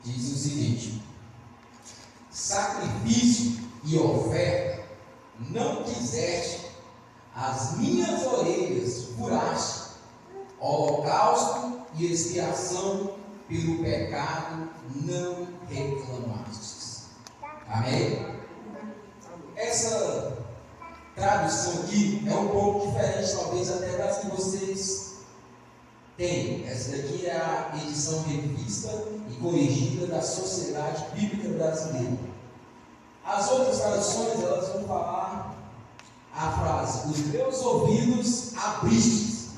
Diz o seguinte: sacrifício e oferta não quiseste, as minhas orelhas furaste, holocausto e expiação pelo pecado não reclamastes. Amém? Essa tradução aqui é um pouco diferente, talvez até das que vocês têm. Essa daqui é a edição revista e corrigida da Sociedade Bíblica Brasileira. As outras traduções, elas vão falar a frase: os meus ouvidos abristes.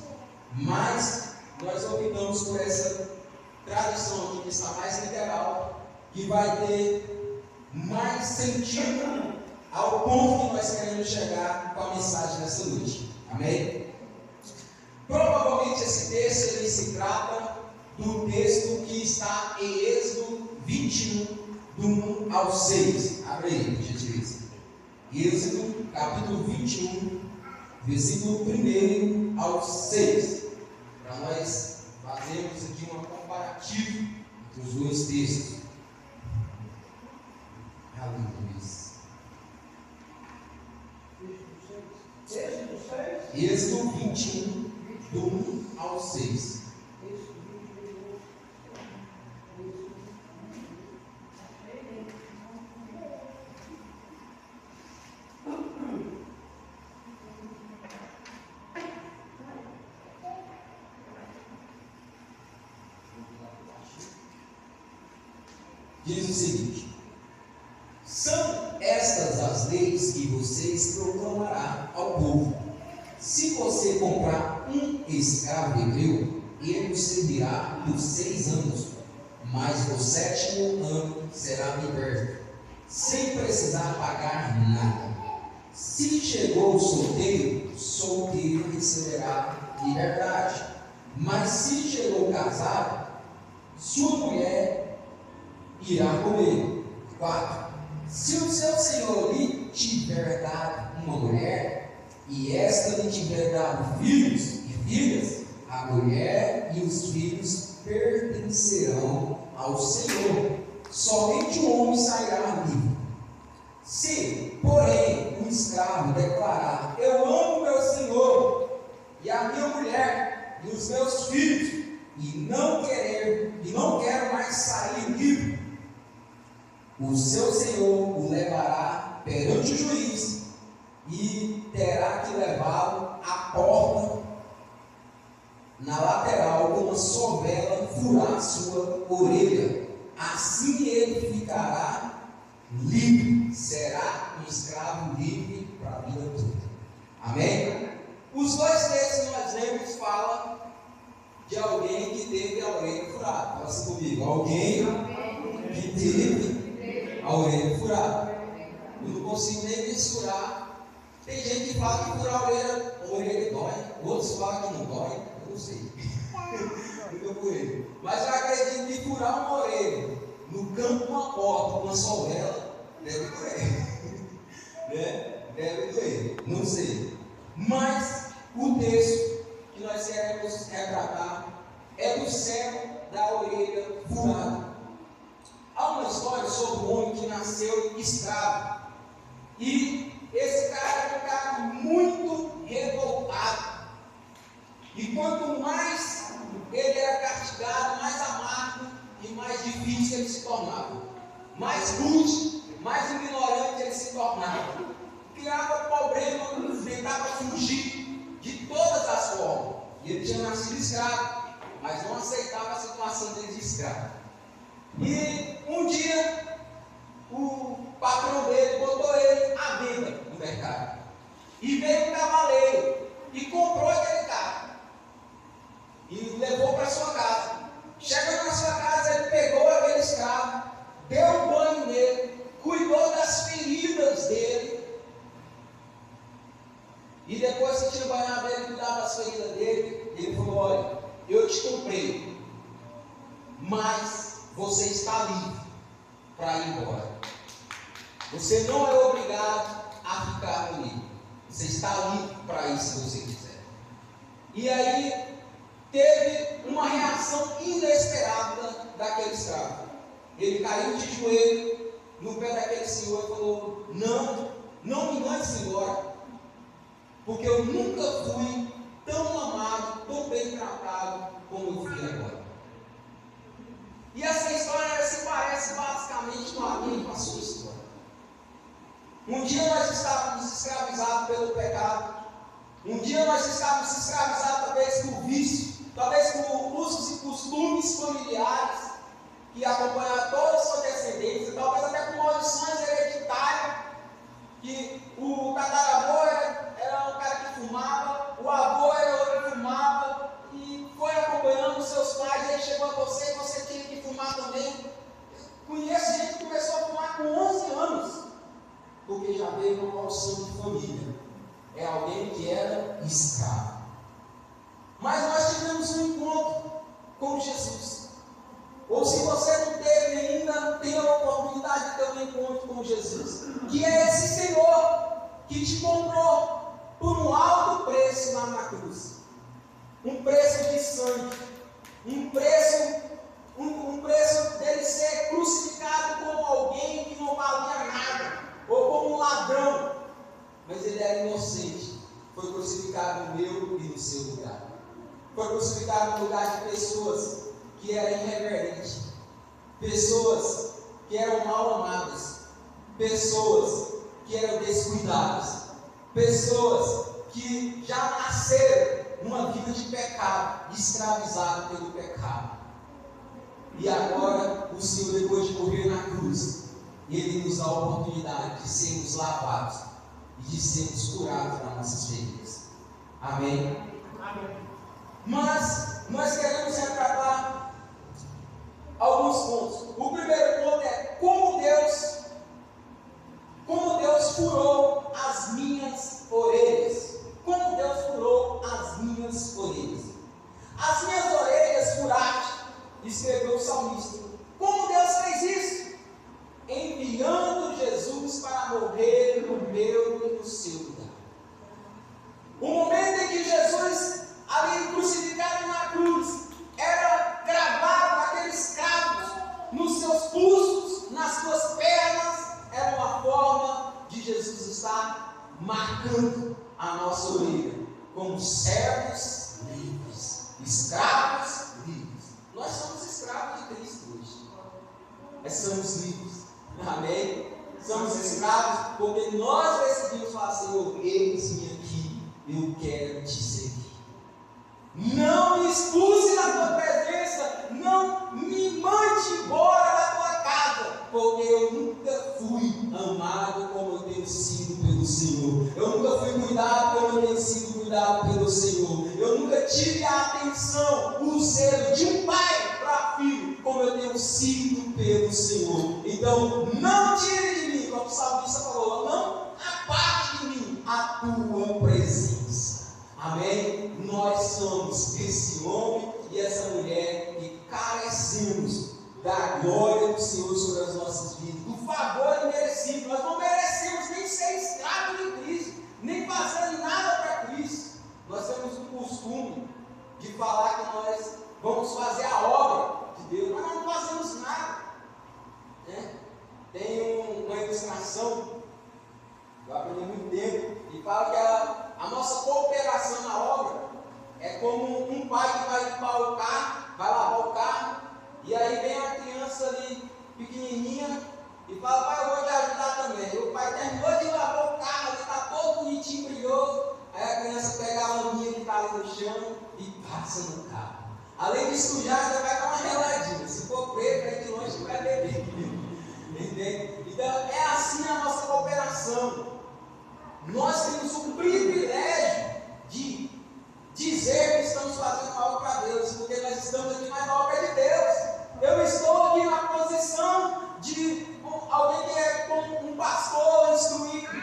Mas nós optamos por essa tradução aqui, que está mais literal, que vai ter mais sentido ao ponto que nós queremos chegar com a mensagem dessa noite. Amém? Provavelmente esse texto ele se trata do texto que está em Êxodo 21, do 1 ao 6. Abre aí, por gentileza. Êxodo, capítulo 21, versículo 1 ao 6. Para nós fazermos aqui uma comparativa entre os dois textos. Aleluia. Êxodo 21, do 1 ao 6. Diz o seguinte: são estas as leis que vocês proclamarão ao povo. Se você comprar um escravo hebreu, ele o servirá por 6 anos, mas no 7º ano será liberto, sem precisar pagar nada. Se chegou solteiro, solteiro receberá liberdade. Mas se chegou casado, sua mulher irá com ele. 4. Se o seu senhor lhe tiver dado uma mulher, e esta lhe tiver dado filhos e filhas, a mulher e os filhos pertencerão ao Senhor. Somente o homem sairá livre. Se, porém, o escravo declarar: eu amo meu senhor e a minha mulher e os meus filhos, e não quero mais sair livre, o seu senhor o levará perante o juiz e terá que levá-lo à porta na lateral com uma sovela, furar sua orelha. Assim ele ficará livre, será um escravo livre para a vida toda. Amém? Os dois textos que nós lemos falam de alguém que teve a orelha furada. Fala assim comigo: alguém que teve a orelha furada. Eu não consigo nem mensurar. Tem gente que fala que furar a orelha dói, outros falam que não dói, eu não sei. Mas eu acredito que furar uma orelha no canto de uma porta, com uma sovela, deve doer. Né? Deve doer, não sei. Mas o texto que nós queremos retratar é do cego da orelha furada. Há uma história sobre um homem que nasceu escravo. E esse cara era um cara muito revoltado. E quanto mais ele era castigado, mais amargo e mais difícil ele se tornava. Mais rude, mais ignorante ele se tornava. Criava problema, tentava fugir de todas as formas. E ele tinha nascido escravo, mas não aceitava a situação dele de escravo. E um dia, o patrão dele botou ele à venda no mercado. E veio um cavaleiro e comprou aquele carro. E levou para sua casa. Chegou na sua casa, ele pegou aquele escravo, deu um banho nele, cuidou das feridas dele. E depois que tinha banhado ele, cuidava das feridas dele, ele falou: olha, eu te comprei, mas você está livre para ir embora. Você não é obrigado a ficar comigo. Você está livre para ir se você quiser. E aí, teve uma reação inesperada daquele escravo. Ele caiu de joelho no pé daquele senhor e falou: não me mandes embora, porque eu nunca fui tão amado, tão bem tratado como eu fui agora. E essa história se parece basicamente com a minha e com a sua história. Um dia nós estávamos escravizados pelo pecado. Um dia nós estávamos escravizados talvez por vício, talvez por usos e costumes familiares que acompanharam toda a sua descendência, talvez até por maldições hereditárias, que o tataravô era um cara que fumava, o avô era outro que fumava, e foi acompanhando os seus pais, e aí chegou a você e você tinha que fumar também. Conheço gente que começou a fumar com 11 anos, porque já veio uma maldição de família. É alguém que era escravo. Mas nós tivemos um encontro com Jesus. Ou se você não teve ainda, tem a oportunidade de ter um encontro com Jesus, que é esse Senhor que te comprou por um alto preço lá na cruz. Um preço de sangue, um preço dele ser crucificado como alguém que não valia nada, ou como um ladrão, mas ele era inocente. Foi crucificado no meu e no seu lugar. Foi crucificado no lugar de pessoas que eram irreverentes, pessoas que eram mal amadas, pessoas que eram descuidadas, pessoas que já nasceram numa vida de pecado, escravizado pelo pecado. E agora o Senhor, depois de morrer na cruz, Ele nos dá a oportunidade de sermos lavados e de sermos curados das nossas feridas. Amém? Amém. Mas nós queremos retratar alguns pontos. O primeiro ponto é como Deus furou as minhas orelhas. Como Deus furou as minhas orelhas. As minhas orelhas furaste, escreveu o salmista. Como Deus fez isso? Enviando Jesus para morrer no meu e no seu lugar. O momento em que Jesus, ali crucificado na cruz, era gravado aqueles cravos nos seus pulsos, nas suas pernas, era uma forma de Jesus estar marcando a nossa orelha como servos livres, escravos livres. Nós somos escravos de Cristo hoje, mas somos livres. Amém? Somos escravos porque nós decidimos falar: Senhor, eis-me aqui, eu quero te servir. Não me expulse da tua presença, não me mande embora da tua casa, porque eu nunca fui amado como eu tenho sido pelo Senhor. Eu nunca fui cuidado como eu tenho sido cuidado pelo Senhor. Eu nunca tive a atenção, o zelo de um pai para filho, como eu tenho sido pelo Senhor. Então, não tire de mim, como o salmista falou, não aparte de mim a tua presença. Amém? Nós somos esse homem e essa mulher que carecemos da glória do Senhor sobre as nossas vidas, do favor imerecido. Nós não merecemos nem ser escravos de Cristo, nem fazer nada para Cristo. Nós temos o costume de falar que nós vamos fazer a obra de Deus, mas não fazemos nada. Tem uma ilustração, eu aprendi há muito tempo, e fala que a nossa cooperação na obra é como um pai que vai limpar o carro, vai lavar o carro, e aí vem a criança ali pequenininha e fala: pai, eu vou te ajudar também. E o pai terminou de lavar o carro, ele está todo bonitinho, brilhoso. Aí a criança pega a laminha que está ali no chão e passa no carro. Além de sujar, ainda vai dar uma reladinha. Se for preto, aí de longe vai beber. Entende? Então é assim a nossa cooperação. Nós temos o privilégio de dizer que estamos fazendo algo para Deus, porque nós estamos aqui mais na obra de Deus. Eu estou aqui na posição de alguém que é como um pastor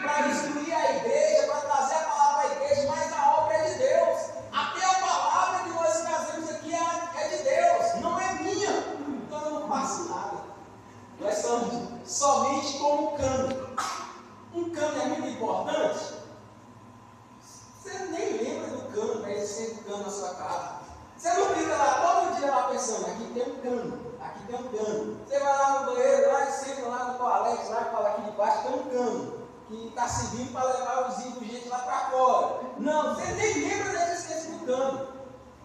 para instruir a igreja, para trazer a palavra à igreja, mas a obra é de Deus. Até a palavra que nós trazemos aqui é de Deus, não é minha. Então eu não faço nada. Nós somos somente como um cano. Um cano é muito importante. Você nem lembra do cano, mas existir um cano na sua casa. Você não um cano. Aqui tem um cano. Você vai lá no banheiro, lá e senta lá no toalete, lá e fala aqui debaixo tem um cano que está servindo para levar os indulgentes lá para fora. Não, você nem lembra da existência do cano.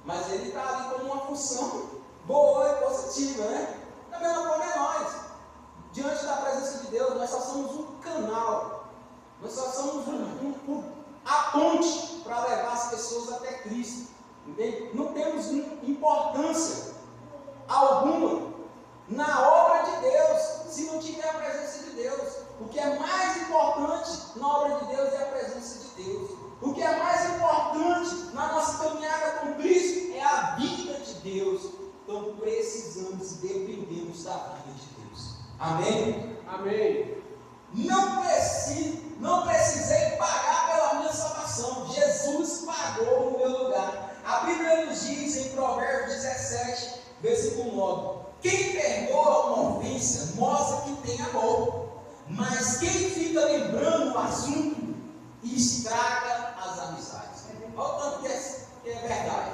Mas ele está ali como uma função boa e positiva, né? Da mesma forma é nós. Diante da presença de Deus, nós só somos um canal. Nós só somos a ponte para levar as pessoas até Cristo. Entende? Não temos importância alguma na obra de Deus se não tiver a presença de Deus. O que é mais importante na obra de Deus é a presença de Deus. O que é mais importante na nossa caminhada com Cristo é a vida de Deus. Então precisamos e dependemos da vida de Deus. Amém? Amém. Não precisei pagar pela minha salvação. Jesus pagou no meu lugar. A Bíblia nos diz em Provérbios 17, versículo 9: quem perdoa uma ofensa mostra que tem amor, mas quem fica lembrando o assunto estraga as amizades. Olha o tanto que é verdade.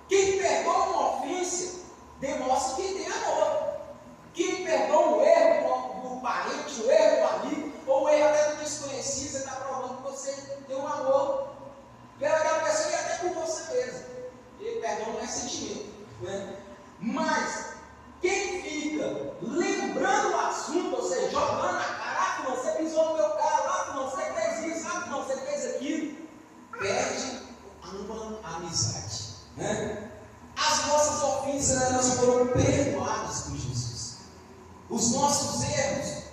Quem perdoa uma ofensa demonstra que tem amor. Quem perdoa o erro do parente, o erro do amigo, ou o erro até do desconhecido, você está provando que você tem um amor pela pessoa e até por você mesmo. E perdão não é sentimento, né? Mas quem fica lembrando o assunto, ou seja, jogando a cara, você pisou no meu carro, você fez isso, você fez aquilo, perde uma amizade, né? As nossas ofensas, elas foram perdoadas por Jesus. Os nossos erros,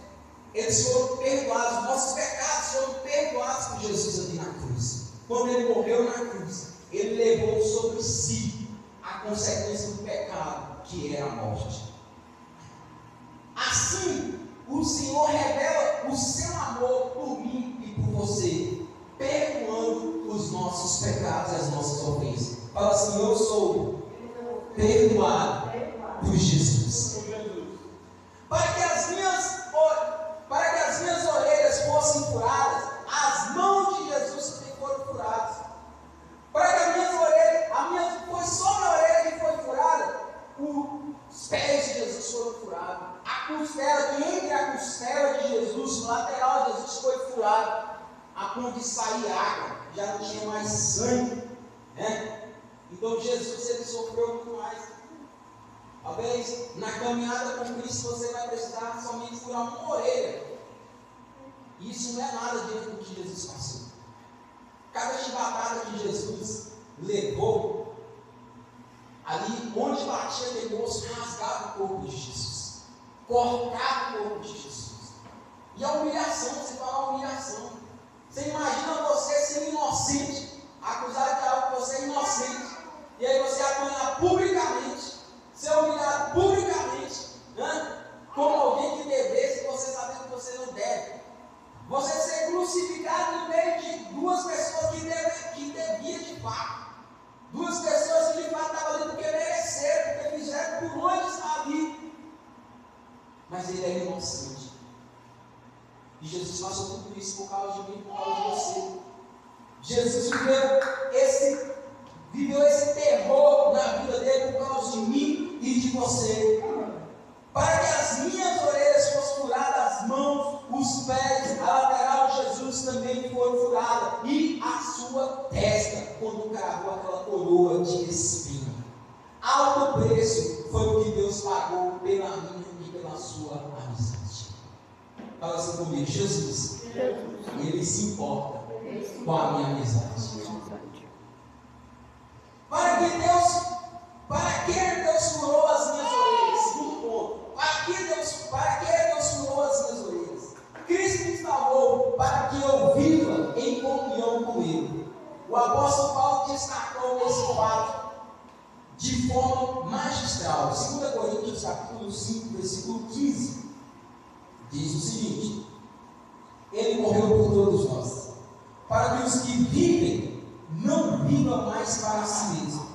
eles foram perdoados. Os nossos pecados foram perdoados por Jesus ali na cruz. Quando Ele morreu na cruz, Ele levou sobre si a consequência do pecado, que era a morte. Assim, o Senhor revela o seu amor por mim e por você, perdoando os nossos pecados e as nossas ofensas. Fala assim: eu sou perdoado por Jesus. Para que as minhas orelhas fossem furadas, as mãos de Jesus também foram furadas. Para que foi só a orelha que foi furada, os pés de Jesus foram furados. A costela, que entre a costela de Jesus, no lateral de Jesus foi furado, a ponto de sair água, já não tinha mais sangue, né? Então Jesus, ele sofreu muito mais. Talvez na caminhada com Cristo você vai precisar somente furar uma orelha. Isso não é nada diante do que Jesus passou. Cada chibatada que Jesus levou, ali onde batia aquele osso, rasgava o corpo de Jesus, cortava o corpo de Jesus. E a humilhação, você fala a humilhação. Você imagina você ser inocente, acusado de algo que você é inocente, e aí você apanhar publicamente, ser humilhado publicamente, né? Como alguém que devesse, você sabendo que você não deve. Você ser crucificado no meio de duas pessoas que deviam de fato. Duas pessoas que de fato estavam ali porque mereceram, porque fizeram por onde está ali. Mas ele é inocente. E Jesus passou tudo isso por causa de mim, por causa de você. Jesus viveu esse terror na vida dele por causa de mim e de você. Para que as minhas orelhas fossem furadas, as mãos, os pés, a lateral de Jesus também foram furadas, e a sua testa, quando cravou aquela coroa de espinho. Alto preço foi o que Deus pagou pela minha e pela sua amizade. Fala assim comigo: Jesus, Ele se importa com a minha amizade. Para que Deus furou as minhas orelhas? Segundo ponto. Para que Deus furou as minhas orelhas? Cristo me salvou para que eu viva em comunhão com Ele. O apóstolo Paulo destacou esse fato de forma magistral. 2 Coríntios capítulo 5, versículo 15, diz o seguinte: Ele morreu por todos nós, para que os que vivem não vivam mais para si mesmos,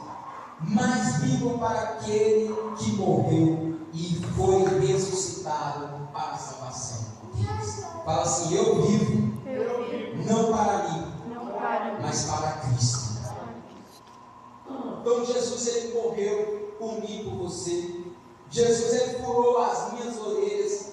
mas vivam para aquele que morreu e foi ressuscitado para a salvação deles. Fala assim: eu vivo, não para mim, mas para Cristo. Então Jesus, Ele morreu por mim e por você. Jesus, ele furou as minhas orelhas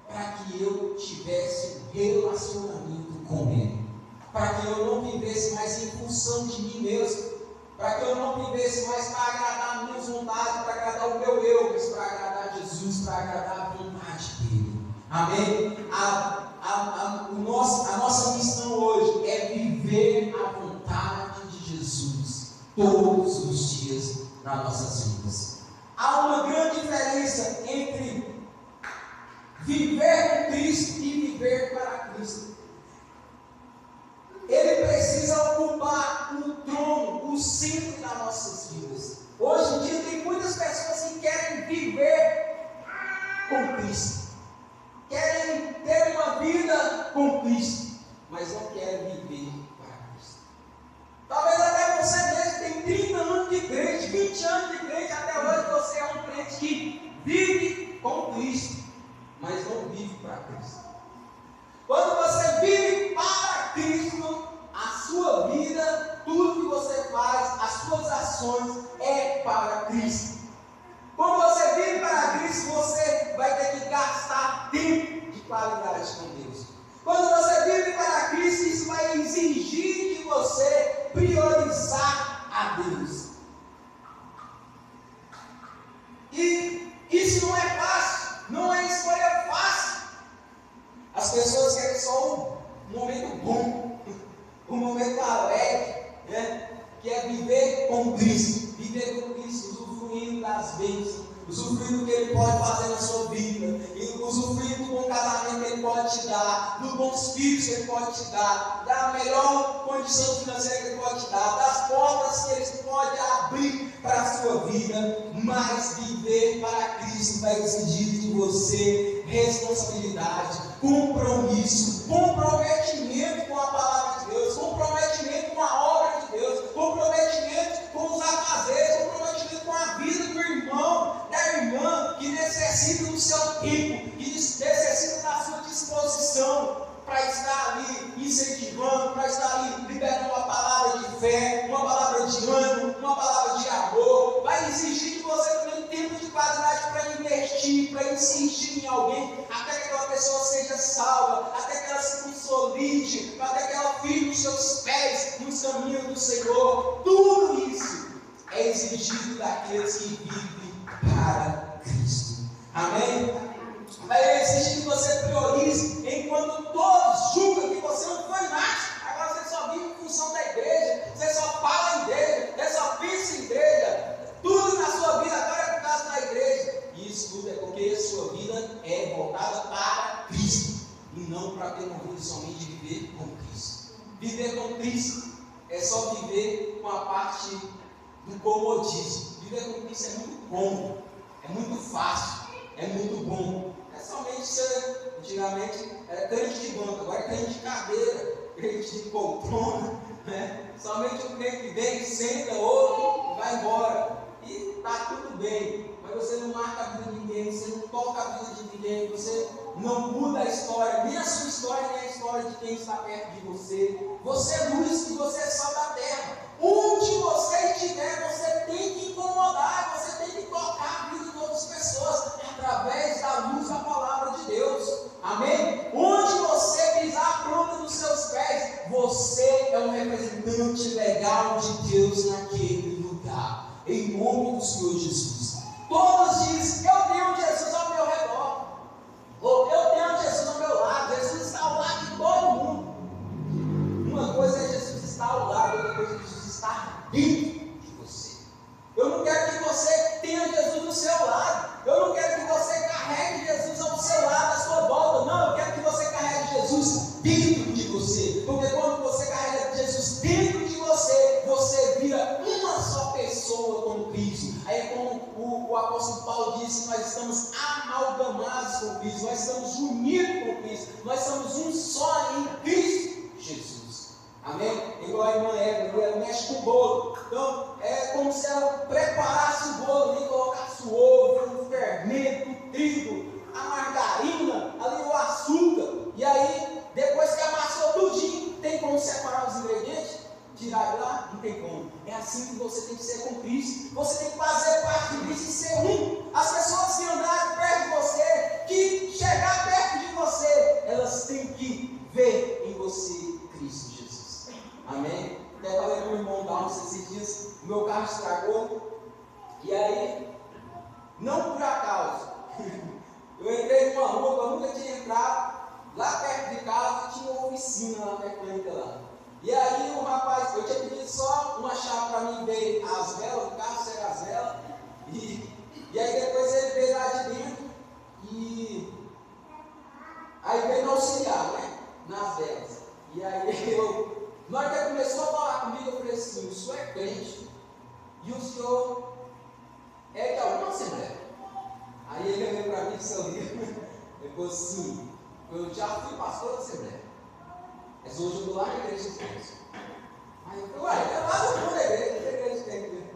para que eu tivesse um relacionamento com Ele, para que eu não vivesse mais em função de mim mesmo, para que eu não vivesse mais para agradar as minhas vontades, para agradar o meu eu, mas para agradar Jesus, para agradar a vontade dEle. Amém? A nossa missão hoje é viver a vontade de Jesus todos os dias nas nossas vidas. Há uma grande diferença entre viver com Cristo e viver para Cristo. Ele precisa ocupar o trono, o centro das nossas vidas. Hoje em dia tem muitas pessoas que querem viver com Cristo, querem ter uma vida com Cristo, mas não querem viver para Cristo. Talvez até você mesmo tem 30 anos de crente, 20 anos de crente, até hoje você é um crente que vive com Cristo, mas não vive para Cristo. Quando você vive para Cristo, a sua vida, tudo que você faz, as suas ações é para Cristo. Quando você vive para Cristo, você vai ter que gastar tempo de qualidade com Deus. Quando você vive para Cristo, isso vai exigir de você priorizar a Deus. E isso não é fácil, não é escolha fácil. As pessoas querem só um momento bom, um momento alegre, né? Que é viver com Cristo, usufruindo das bênçãos, usufruindo do que Ele pode fazer na sua vida, usufruindo do bom casamento que Ele pode te dar, dos bons filhos que Ele pode te dar, da melhor condição financeira que Ele pode te dar, das portas que Ele pode abrir para a sua vida. Mas viver para Cristo vai exigir de você responsabilidade, compromisso, comprometimento com a palavra de Deus, comprometimento com a obra de Deus, comprometimento com os afazeres, comprometimento com a vida do irmão, da irmã, que necessita do seu tempo, que necessita da sua disposição para estar ali incentivando, para estar ali liberando uma palavra de fé, uma palavra de ânimo, uma palavra de amor. Vai exigir de você também tempo de qualidade para investir, para insistir em alguém, até que aquela pessoa seja salva, até que ela se consolide, até que ela firme os seus pés nos caminhos do Senhor. Tudo isso é exigido daqueles que vivem para Cristo. Amém? Vai exigir que você priorize, enquanto todos julgam que você não foi nada. Agora você só vive em função da igreja, você só fala em igreja, você só pensa em igreja. Tudo na sua vida agora é por causa da igreja. E isso tudo é porque a sua vida é voltada para Cristo, e não para ter uma vida somente de viver com Cristo. Viver com Cristo é só viver com a parte do comodismo. Viver com Cristo é muito bom, é muito fácil, é muito bom. É somente ser, antigamente era crente de banco, agora é crente de cadeira, crente de poltrona, né? Somente o crente vem, senta, ouve e vai embora. E está tudo bem, mas você não marca a vida de ninguém, você não toca a vida de ninguém, você não muda a história, nem a sua história, nem a história de quem está perto de você. Você é luz e você é sal da terra. Onde você estiver, você tem que incomodar, você tem que tocar a vida de outras pessoas, através da luz da palavra de Deus. Amém? Onde você pisar a planta dos seus pés, você é um representante legal de Deus naquele lugar. Em nome do Senhor Jesus. Todos dizem, eu tenho Jesus ao meu redor, ou eu tenho Jesus ao meu lado. Jesus está ao lado de todo mundo. Uma coisa é Jesus estar ao lado, outra coisa é Jesus estar dentro de você. Eu não quero que você tenha Jesus do seu lado, eu não quero que você carregue Jesus ao seu lado, à sua volta. Não, eu quero que você carregue Jesus dentro de você, porque quando você carrega Jesus dentro de você, você vira uma só pessoa com Cristo. Aí é como o apóstolo Paulo disse, nós estamos amalgamados com Cristo, nós estamos unidos com Cristo, nós somos um só em Cristo Jesus. Amém? Igual a irmã ela mexe com o bolo. Então é como se ela preparasse o bolo e colocasse o ovo, o fermento, o trigo, a margarina, ali o açúcar. E aí, depois que amassou tudinho, tem como separar os ingredientes? Tirar de lá? Não tem como. É assim que você tem que ser com Cristo. Você tem que fazer parte de Cristo e ser um. As pessoas E aí, não por acaso, eu entrei numa rua que eu nunca tinha entrado, lá perto de casa tinha uma oficina lá mecânica lá. E aí o rapaz, eu tinha pedido só uma chave para mim ver as velas, o carro ser as velas, e aí depois ele veio lá de dentro e aí veio me auxiliar, né? Nas velas. E aí na hora que ele começou a falar comigo, eu falei assim, o senhor é crente e o senhor é de alguma assembleia? Aí ele veio para mim e sorriu. Ele falou assim, eu já fui pastor da assembleia, mas hoje eu estou lá na igreja de Deus. Aí eu falei, uai, é lá no fundo da igreja, que igreja tem aqui?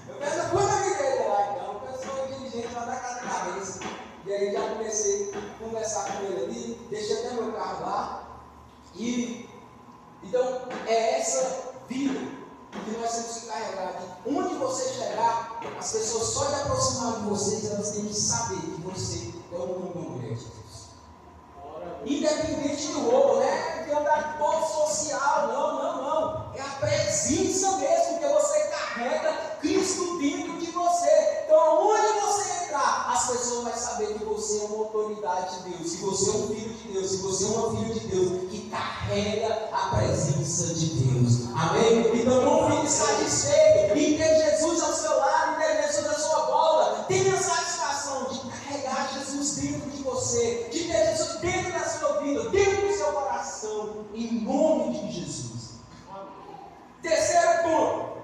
Eu falei, no fundo da igreja lá, então, eu sou dirigente lá da casa da cabeça. E aí já comecei a conversar com ele ali, deixei até meu carro lá. E então é essa vida que nós temos que carregar. Onde você chegar, as pessoas só de aproximar de vocês, elas têm que saber que você é um homem ou uma mulher de Deus. Independente do roubo, né? De andar todo social, não. É a presença mesmo, porque você carrega Cristo dentro de você. Então, onde você entrar, as pessoas vão saber que você é uma autoridade de Deus, se você é um filho de Deus, se você é uma filha de Deus, que carrega a presença de Deus. Amém? Então, não fique satisfeito em ter Jesus ao seu lado, em ter Jesus à sua volta. Tenha a satisfação de carregar Jesus dentro de você, de ter Jesus dentro da sua vida, dentro do seu coração, em nome de Jesus. Terceiro ponto,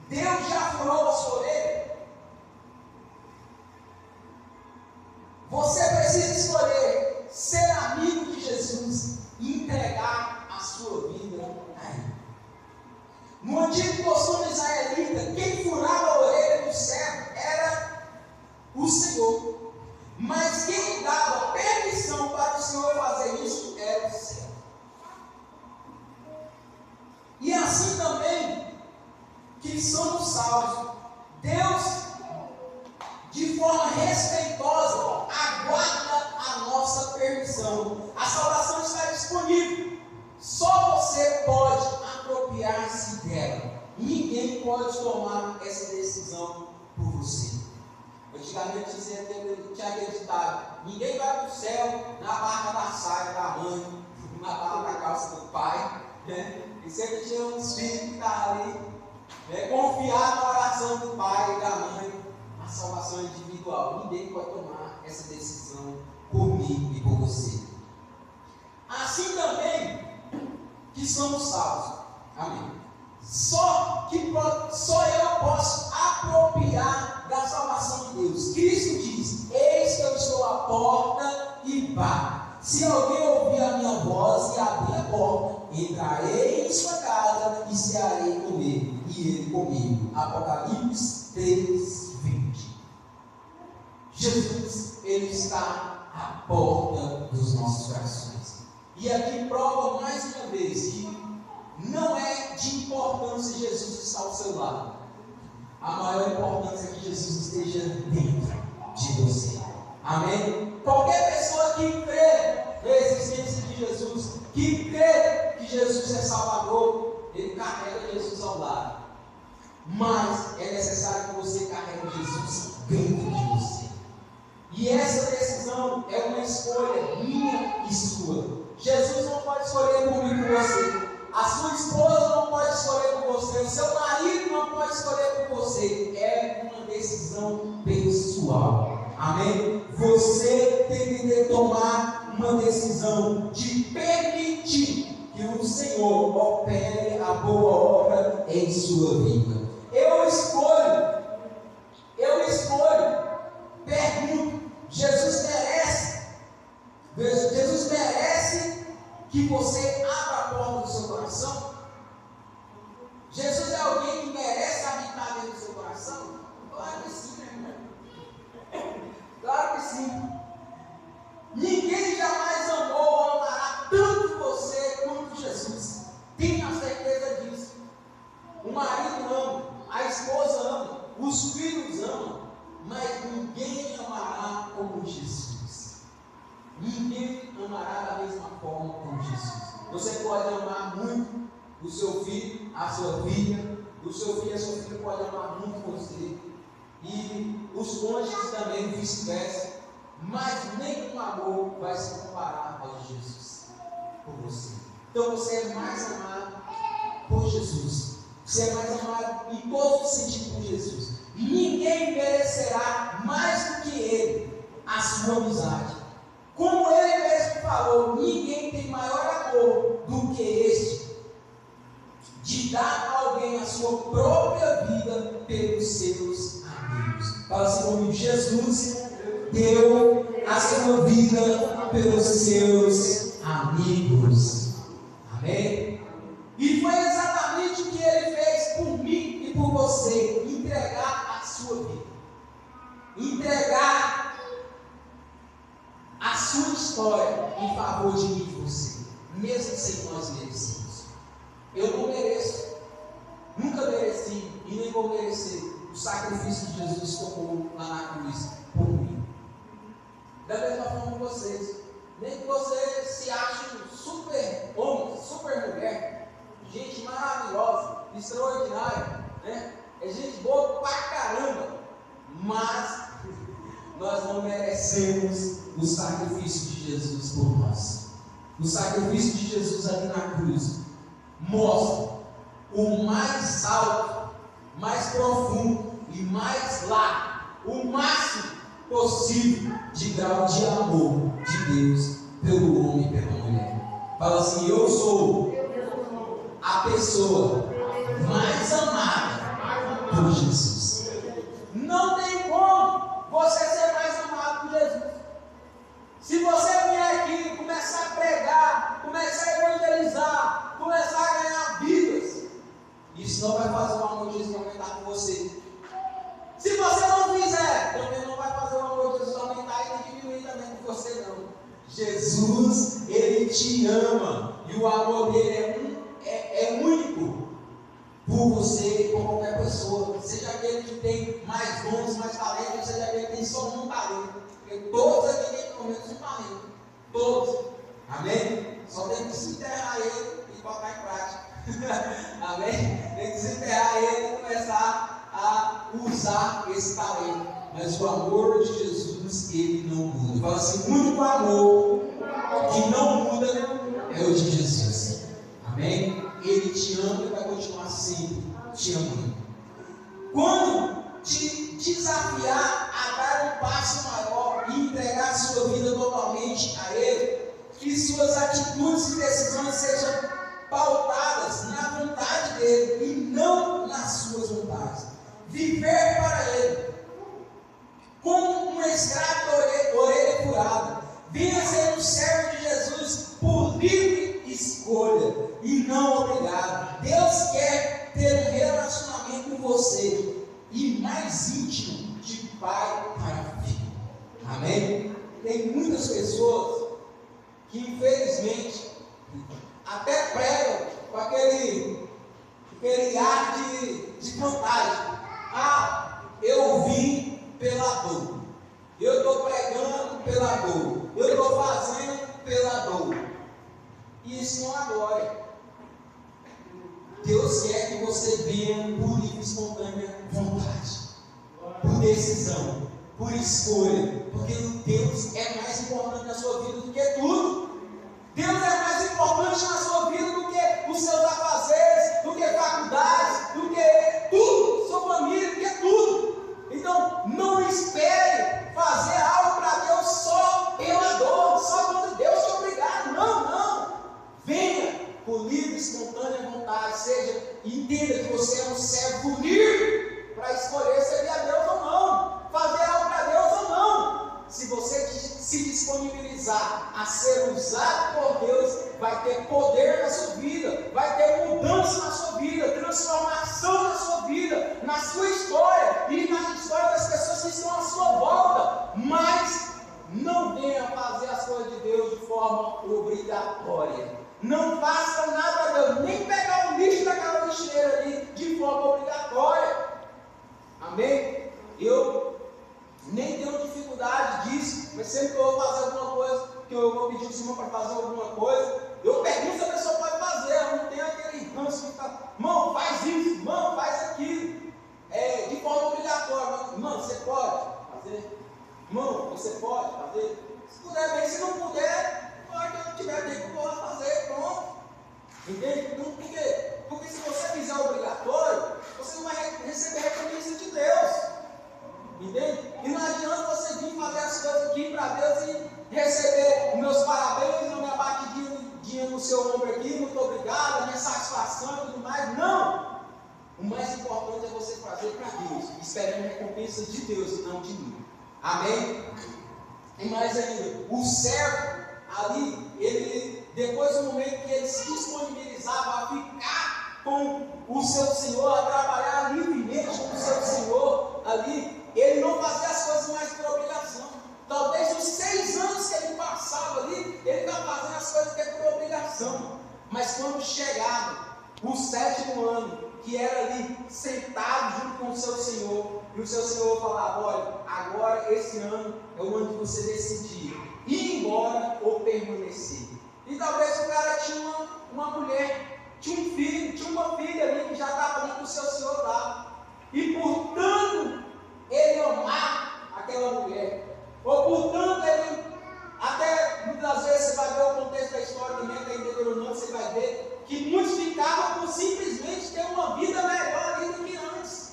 Deus já furou a sua orelha. Você precisa escolher ser amigo de Jesus e entregar a sua vida a Ele. No antigo costume israelita, quem furava a orelha do servo era o Senhor. Mas quem dava permissão para o Senhor fazer isso era o servo. E assim também que somos salvos. Deus, de forma respeitosa, aguarda a nossa permissão. A salvação está disponível. Só você pode apropriar-se dela. Ninguém pode tomar essa decisão por você. Antigamente tinha acreditado, ninguém vai para o céu na barra da saia da mãe, na barra da calça do pai, né? E sempre tinha uns filhos que estavam ali, né, confiar na oração do pai e da mãe. A salvação individual, ninguém pode tomar essa decisão por mim e por você. Assim também que somos salvos. Amém. Só eu posso apropriar da salvação de Deus. Cristo diz: eis que eu estou à porta e bato. Se alguém ouvir a minha voz e abrir a porta, entrarei em sua casa e cearei com ele, e ele comigo. Apocalipse 3:20. Jesus, Ele está à porta dos nossos corações. E aqui prova mais uma vez que não é de importância Jesus estar ao seu lado. A maior importância é que Jesus esteja dentro de você. Amém? Qualquer pessoa que crê na existência de Jesus, que crê que Jesus é Salvador, ele carrega Jesus ao lado. Mas é necessário que você carregue Jesus dentro de você. E essa decisão é uma escolha minha e sua. Jesus não pode escolher por mim e por você. A sua esposa não pode escolher por você. O seu marido não pode escolher por você. É uma decisão pessoal. Amém? Você tem que tomar uma decisão de permitir que o Senhor opere a boa obra em sua vida. Eu escolho. Pergunto: Jesus merece que você abra a porta do seu coração? Jesus é alguém que merece habitar dentro do seu coração? Claro que sim, meu irmão. Claro que sim. Ninguém jamais amou ou amará tanto você quanto Jesus. Tenha certeza disso. O marido ama, a esposa ama, os filhos amam, mas ninguém amará como Jesus. Ninguém amará da mesma forma como Jesus. Você pode amar muito o seu filho, a sua filha, o seu filho e a sua filha podem amar muito você, e os cônjuges também, vice-versa, mas nenhum amor vai se comparar ao de Jesus por você. Então você é mais amado por Jesus, você é mais amado em todos os sentidos por Jesus. Ninguém merecerá mais do que Ele a sua amizade. Como Ele mesmo falou, ninguém tem maior amor do que este, de dar a alguém a sua própria vida pelos seus amigos. Fala assim comigo: Jesus deu a sua vida pelos seus amigos. Amém? E foi exatamente o que Ele fez por mim e por você: entregar a sua vida, entregar a sua história em favor de mim e de você, mesmo sem nós merecermos. Eu não mereço, nunca mereci e nem vou merecer o sacrifício de Jesus como lá na cruz por mim. Da mesma forma que vocês, nem que você se ache super homem, super mulher, gente maravilhosa, extraordinária, né? É gente boa pra caramba, mas nós não merecemos o sacrifício de Jesus por nós. O sacrifício de Jesus ali na cruz mostra o mais alto, mais profundo e mais largo, o máximo possível de grau de amor de Deus pelo homem e pela mulher. Fala assim: eu sou a pessoa mais amada por Jesus. Não tem como você ser mais amado por Jesus. Se você vier aqui, começar a pregar, começar a evangelizar, começar a ganhar vidas, isso não vai fazer o amor de Jesus aumentar com você. Se você não fizer, também não vai fazer o amor de Jesus aumentar e nem diminuir também com você não. Jesus, Ele te ama, e o amor dele é único por você e por qualquer pessoa, seja aquele que tem mais dons, mais talentos, seja aquele que tem só um talento, porque todos aqui têm pelo menos um talento, todos, amém? Só tem que desenterrar ele e colocar em prática, amém? Tem que desenterrar ele e começar a usar esse talento, mas o amor de Jesus, ele não muda. Fala assim: o único amor que não muda é o de Jesus, amém? Ele te ama e vai continuar sempre te amando. Quando te desafiar a dar um passo maior e entregar a sua vida totalmente a Ele, que suas atitudes e decisões sejam pautadas na vontade dEle e não nas suas vontades. Viver para Ele, como um escravo orelha furada. Venha ser um servo de Jesus por livre escolha e não obrigado. Deus quer ter um relacionamento com você e mais íntimo, de pai para filho. Amém? Tem muitas pessoas que infelizmente até pregam com aquele ar de vantagem. Ah, eu vim pela dor, eu estou pregando pela dor, eu estou fazendo pela dor. E isso não é glória. Deus quer que você venha por livre e espontânea vontade, por decisão, por escolha, porque Deus é mais importante na sua vida do que tudo. Deus é mais importante na sua vida do que os seus afazeres, do que faculdades, do que tudo, sua família, do que tudo. Então, não espere fazer algo para Deus só pela dor, só quando Deus te obrigar. Não. Venha por livre e espontânea vontade. Seja, entenda que você é um servo livre para escolher servir a Deus ou não, fazer algo para Deus ou não. Se você se disponibilizar a ser usado por Deus, vai ter poder na sua vida, vai ter mudança na sua vida, transformação na sua vida, na sua história e na história das pessoas que estão à sua volta. Mas não venha fazer as coisas de Deus de forma obrigatória. Não faça nada a Deus, nem pegar o lixo daquela lixeira ali de forma obrigatória. Amém? Eu nem tenho dificuldade disso, mas sempre que eu vou fazer alguma coisa, que eu vou pedir o Senhor para fazer alguma coisa, eu pergunto se a pessoa pode fazer. Eu não tenho aquele canso de ficar, irmão, faz isso, irmão, faz aquilo, de forma obrigatória. Irmão, você pode fazer? Irmão, você pode fazer? Se puder bem, se não puder, pode, quando tiver tempo, eu vou fazer, pronto. Entende? Então, por quê? Porque se você fizer obrigatório, você não vai receber reconhecimento de Deus. Entende? E não adianta você vir fazer as coisas aqui para Deus e receber os meus parabéns, uma minha batidinha no seu ombro aqui, muito obrigado, a minha satisfação e tudo mais. Não! O mais importante é você fazer para Deus, esperando recompensa de Deus e não de mim. Amém? E mais ainda, o servo ali, ele, depois do momento que ele se disponibilizava a ficar com o seu Senhor, a trabalhar livremente com o seu Senhor ali, ele não fazia as coisas mais por obrigação. Talvez os 6 anos que ele passava ali, ele estava fazendo as coisas que é por obrigação. Mas quando chegava o 7º ano, que era ali sentado junto com o seu Senhor, e o seu Senhor falava: olha, agora esse ano é o ano que você decidir ir embora ou permanecer. E talvez o cara tinha uma mulher, tinha um filho, tinha uma filha ali que já estava ali com o seu Senhor lá. E portanto ele amar aquela mulher, ou portanto ele, até muitas vezes você vai ver o contexto da história também, até em Deuteronômio, você vai ver que muitos ficavam por simplesmente ter uma vida melhor ali do que antes,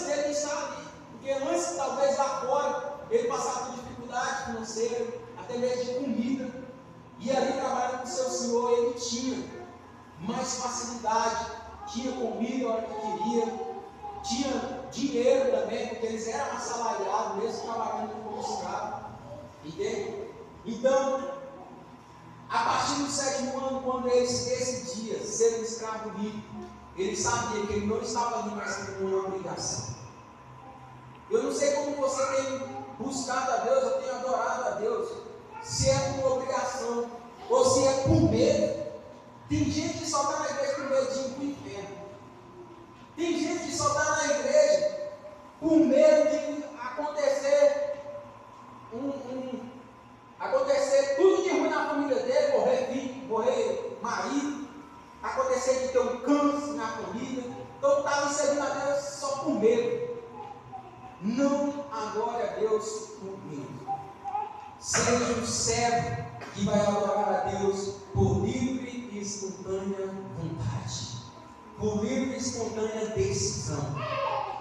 dele estar ali, porque antes talvez lá fora ele passava por dificuldade financeira, até mesmo de comida, e ali trabalhando com o seu Senhor ele tinha mais facilidade, tinha comida a hora que queria, tinha dinheiro também, porque eles eram assalariados mesmo trabalhando como escravo, entende? Então, a partir do 7º ano, quando ele decidia ser um escravo livre, ele sabia que ele não estava ali mais por uma obrigação. Eu não sei como você tem buscado a Deus, eu tenho adorado a Deus, se é por obrigação ou se é por medo. Tem gente que só está na igreja por medo de ir para o inferno. Tem gente que só está na igreja por medo de acontecer acontecer tudo de ruim na família dele, morrer filho, morrer marido, acontecer de ter um câncer na família. Então está ali servindo a Deus só por medo. Não adore a Deus por medo. Seja um servo que vai adorar a Deus por livre e espontânea vontade, por livre e espontânea decisão.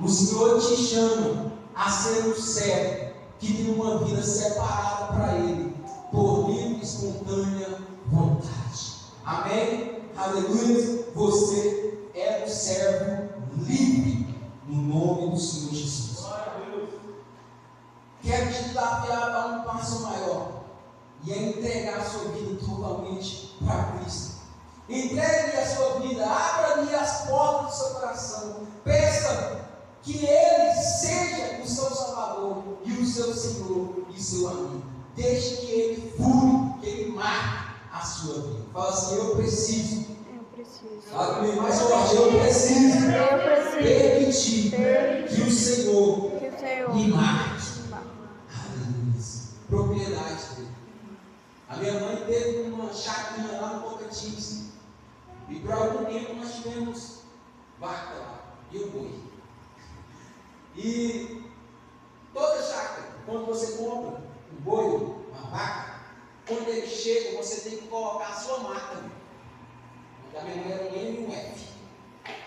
O Senhor te chama a ser um servo que tem uma vida separada para Ele, por livre e espontânea vontade. Amém? Aleluia! Você é um servo livre, no nome do Senhor Jesus. Quero te desafiar a dar um passo maior, e é entregar a sua vida totalmente para Cristo. Entregue-lhe a sua vida, abra-lhe as portas do seu coração, peça que Ele seja o seu Salvador e o seu Senhor e o seu amigo. Deixe que Ele fure, que Ele marque a sua vida. Fala assim: eu preciso. Fala comigo mais forte: eu preciso permitir que o Senhor me marque. Propriedade dele. A minha mãe teve uma chacrinha lá no Tocantins, e por algum tempo nós tivemos vaca lá e o boi. E toda chácara, quando você compra um boi, uma vaca, quando ele chega, você tem que colocar a sua marca ali. A minha mãe era um M e um F,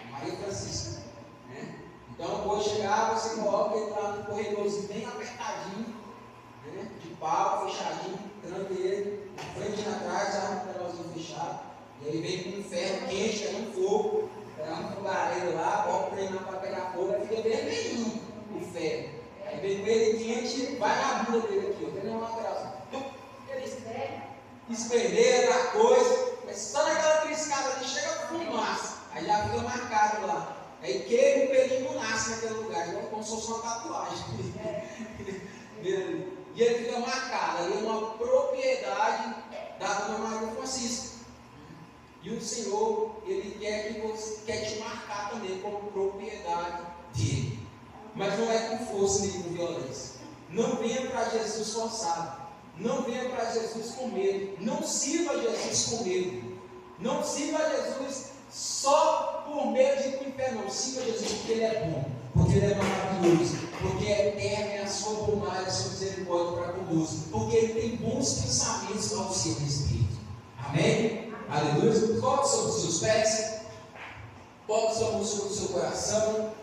Maria Francisca, né? Então o boi chegava, você coloca ele lá no corredorzinho bem apertadinho, né? De pau, fechadinho, tranca ele, na frente e atrás, arma o negocinho fechado, e aí vem com um ferro quente, é um fogo, é um fogareiro lá, bota o trem lá para pegar fogo, aí fica vermelhinho o ferro. Aí vem com ele quente, vai na bunda dele aqui, ó, tem uma graça. Esprender, da coisa, mas só naquela triscada ali chega fumaça, aí já fica marcado lá. Aí queima o pelinho não nasce naquele lugar, igual como se fosse uma tatuagem. E ele fica marcado, ali é uma propriedade da Dona Maria Francisca. E o Senhor, Ele quer te marcar também como propriedade dele. Mas não é com força nem com violência. Não venha para Jesus forçado. Não venha para Jesus com medo. Não sirva Jesus com medo. Não sirva a Jesus só por meio de ir para o inferno. Não sirva a Jesus porque Ele é bom, porque Ele é maravilhoso, porque é eterno e a sua bondade, a sua misericórdia para conosco, porque Ele tem bons pensamentos ao seu respeito. Amém? Aleluia. Coloque sobre os seus pés, coloque sua mão sobre o seu coração.